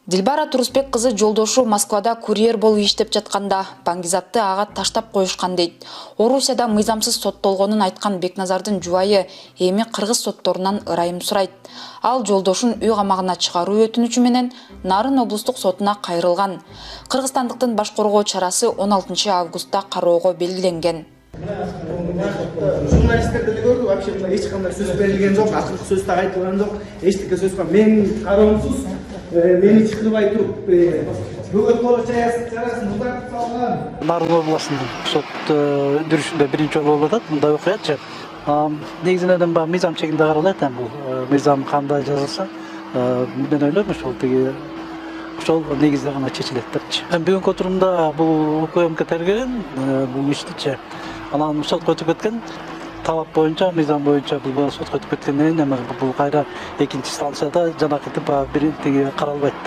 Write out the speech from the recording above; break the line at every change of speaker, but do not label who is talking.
Дилбара Турусбек кызы жолдошу Москвада курьер болуп иштеп жатканда Баңгизатты ага таштап коюшкан дейт. Орусияда мыйзамсыз соттолгонун айткан Бекназардын жубайы эми кыргыз сотторунан ырайым сурайт. Ал жолдошун үй камагына чыгаруу өтүнүчү менен Нарын облустук сотуна кайрылган. Кыргызстандыктын баш коргоо чарасы 16 августта кароого белгиленген.
Журналисттерде көрдү, вообще мына эч кандай сөз берилген жок, акыркы сөз так айтылган жок. Эчтеке сөз бар. Менин кароомсуз мени чакырбай туруп, бөгөт боло чарасын узартып салган.
Нарын областындын сот өндүрүшүндө биринчи жолу болуп атат мындай окуячы. Негизинен баягы мыйзам чегинде каралат бул. Мыйзам кандай жазылса, мен ойлойм ошол негизде гана чечилет депчи. Бүгүнкү отурумда бул УКМК тергеген бул иштичи. Анан сотко өтүп кеткен. Талап боюнча, мыйзам боюнча бул сотко өтүп кеткенден кийин бул кайра экинчи станцияда жанакынтип биринтиги каралбайт да.